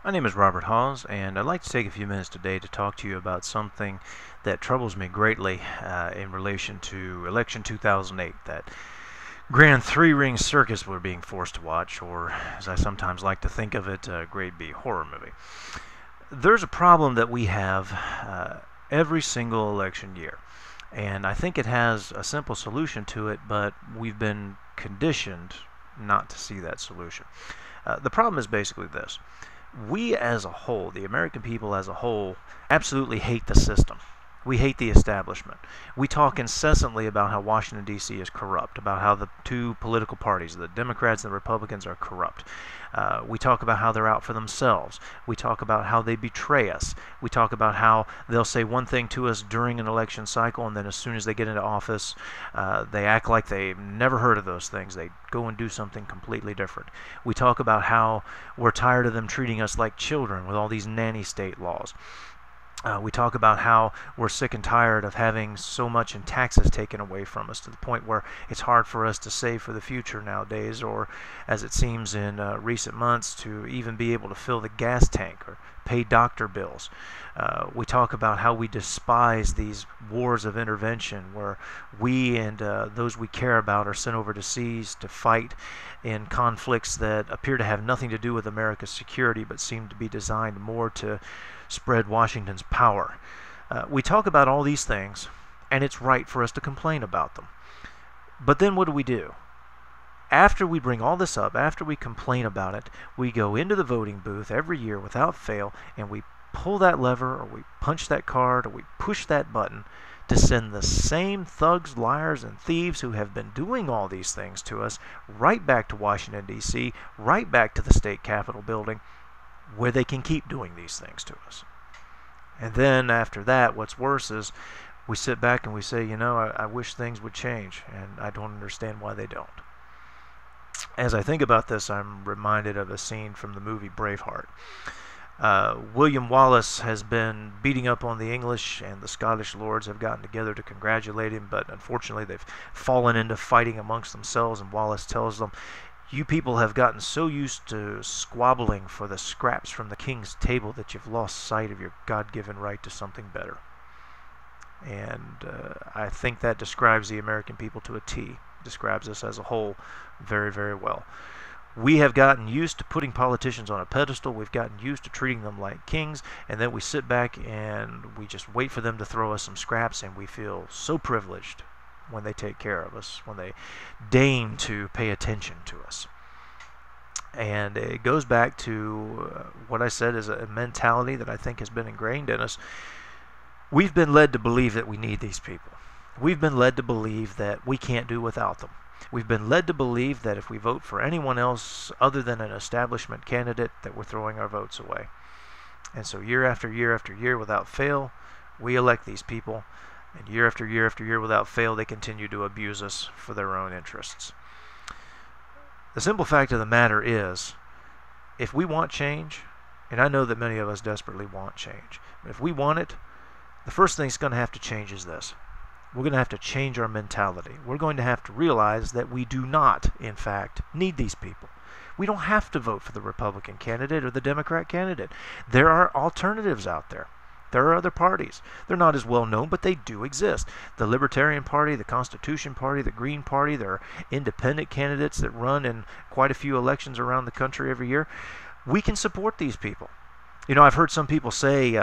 My name is Robert Hawes, and I'd like to take a few minutes today to talk to you about something that troubles me greatly in relation to election 2008, that grand three-ring circus we're being forced to watch, or as I sometimes like to think of it, a grade B horror movie. There's a problem that we have every single election year, and I think it has a simple solution to it, but we've been conditioned not to see that solution. The problem is basically this. We as a whole, the American people as a whole, absolutely hate the system. We hate the establishment. We talk incessantly about how Washington, D.C. is corrupt, about how the two political parties, the Democrats and the Republicans, are corrupt. We talk about how they're out for themselves. We talk about how they betray us. We talk about how they'll say one thing to us during an election cycle, and then as soon as they get into office, they act like they've never heard of those things. They go and do something completely different. We talk about how we're tired of them treating us like children with all these nanny state laws. We talk about how we're sick and tired of having so much in taxes taken away from us to the point where it's hard for us to save for the future nowadays, or as it seems in recent months, to even be able to fill the gas tank or pay doctor bills. We talk about how we despise these wars of intervention where we and those we care about are sent over to seas to fight in conflicts that appear to have nothing to do with America's security but seem to be designed more to spread Washington's power. We talk about all these things, and it's right for us to complain about them. But then what do? After we bring all this up, after we complain about it, we go into the voting booth every year without fail, and we pull that lever, or we punch that card, or we push that button to send the same thugs, liars, and thieves who have been doing all these things to us right back to Washington, D.C., right back to the state capitol building, where they can keep doing these things to us. And then after that, what's worse is we sit back and we say, I wish things would change, and I don't understand why they don't. As I think about this, I'm reminded of a scene from the movie Braveheart. William Wallace has been beating up on the English, and the Scottish lords have gotten together to congratulate him, but unfortunately they've fallen into fighting amongst themselves, and Wallace tells them, "You people have gotten so used to squabbling for the scraps from the king's table that you've lost sight of your God-given right to something better." And I think that describes the American people to a T. Describes us as a whole very, very well. We have gotten used to putting politicians on a pedestal. We've gotten used to treating them like kings, and then we sit back and we just wait for them to throw us some scraps, and we feel so privileged when they take care of us, when they deign to pay attention to us. And it goes back to what I said is a mentality that I think has been ingrained in us. We've been led to believe that we need these people. We've been led to believe that we can't do without them. We've been led to believe that if we vote for anyone else other than an establishment candidate, that we're throwing our votes away. And so year after year after year without fail, we elect these people. And year after year after year without fail, they continue to abuse us for their own interests. The simple fact of the matter is, if we want change, and I know that many of us desperately want change, but if we want it, the first thing that's going to have to change is this. We're going to have to change our mentality. We're going to have to realize that we do not, in fact, need these people. We don't have to vote for the Republican candidate or the Democrat candidate. There are alternatives out there. There are other parties. They're not as well known, but they do exist. The Libertarian Party, the Constitution Party, the Green Party, there are independent candidates that run in quite a few elections around the country every year. We can support these people. I've heard some people say,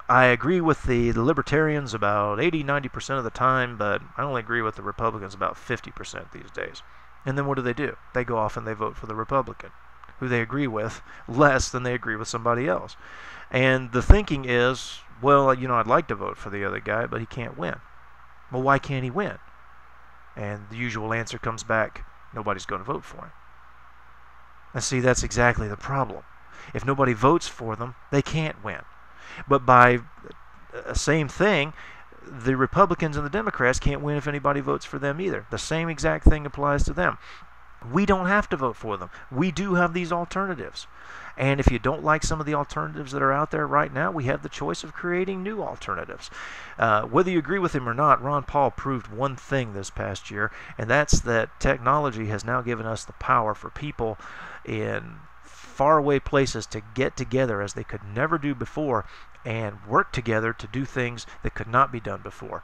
I agree with the Libertarians about 80-90% of the time, but I only agree with the Republicans about 50% these days. And then what do? They go off and they vote for the Republican, who they agree with less than they agree with somebody else. And the thinking is, well, I'd like to vote for the other guy, but he can't win. Well, why can't he win? And the usual answer comes back, nobody's going to vote for him. And see, that's exactly the problem. If nobody votes for them, they can't win. But by the same thing, the Republicans and the Democrats can't win if anybody votes for them either. The same exact thing applies to them. We don't have to vote for them. We do have these alternatives. And if you don't like some of the alternatives that are out there right now, we have the choice of creating new alternatives. Whether you agree with him or not, Ron Paul proved one thing this past year, and that's that technology has now given us the power for people in faraway places to get together as they could never do before and work together to do things that could not be done before.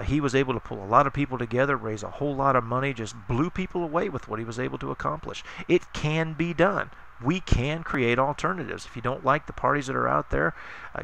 He was able to pull a lot of people together, raise a whole lot of money, just blew people away with what he was able to accomplish. It can be done. We can create alternatives. If you don't like the parties that are out there,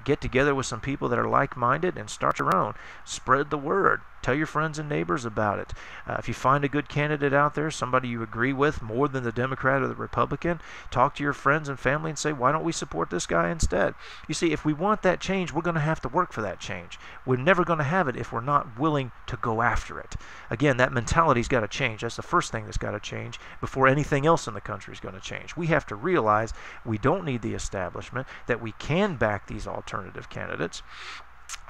get together with some people that are like-minded and start your own. Spread the word. Tell your friends and neighbors about it. If you find a good candidate out there, somebody you agree with more than the Democrat or the Republican, talk to your friends and family and say, why don't we support this guy instead? You see, if we want that change, we're going to have to work for that change. We're never going to have it if we're not willing to go after it. Again, that mentality's got to change. That's the first thing that's got to change before anything else in the country is going to change. We have to realize we don't need the establishment, that we can back these alternative candidates.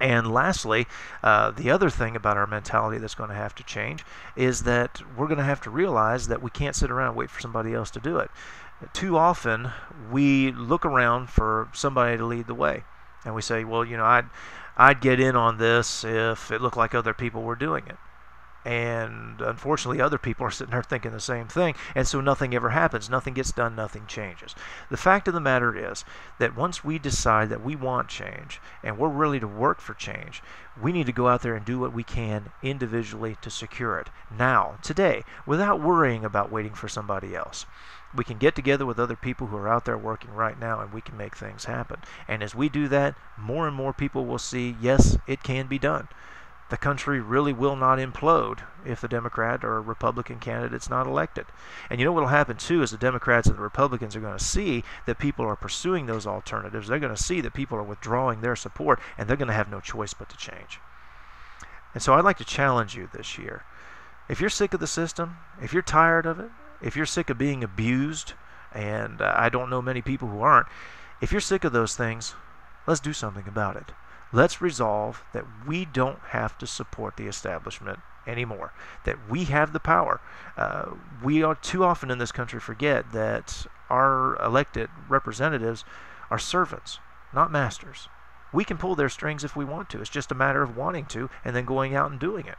And lastly, the other thing about our mentality that's going to have to change is that we're going to have to realize that we can't sit around and wait for somebody else to do it. Too often, we look around for somebody to lead the way. And we say, well, I'd get in on this if it looked like other people were doing it. And unfortunately, other people are sitting there thinking the same thing, and so nothing ever happens. Nothing gets done, nothing changes. The fact of the matter is that once we decide that we want change and we're ready to work for change, we need to go out there and do what we can individually to secure it now, today, without worrying about waiting for somebody else. We can get together with other people who are out there working right now, and we can make things happen. And as we do that, more and more people will see, yes, it can be done. The country really will not implode if the Democrat or Republican candidate's not elected. And you know what will happen too is the Democrats and the Republicans are going to see that people are pursuing those alternatives. They're going to see that people are withdrawing their support, and they're going to have no choice but to change. And so I'd like to challenge you this year. If you're sick of the system, if you're tired of it, if you're sick of being abused, and I don't know many people who aren't, if you're sick of those things, let's do something about it. Let's resolve that we don't have to support the establishment anymore, that we have the power. We are too often in this country forget that our elected representatives are servants, not masters. We can pull their strings if we want to. It's just a matter of wanting to and then going out and doing it.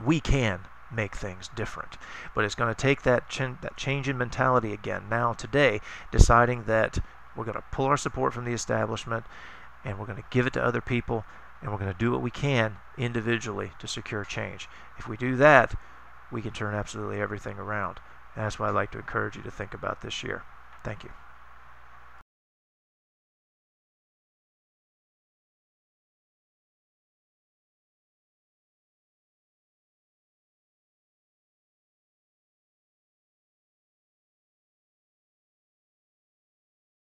We can make things different, but it's going to take that change in mentality again now, today, deciding that we're going to pull our support from the establishment and we're going to give it to other people, and we're going to do what we can individually to secure change. If we do that, we can turn absolutely everything around. And that's what I'd like to encourage you to think about this year. Thank you.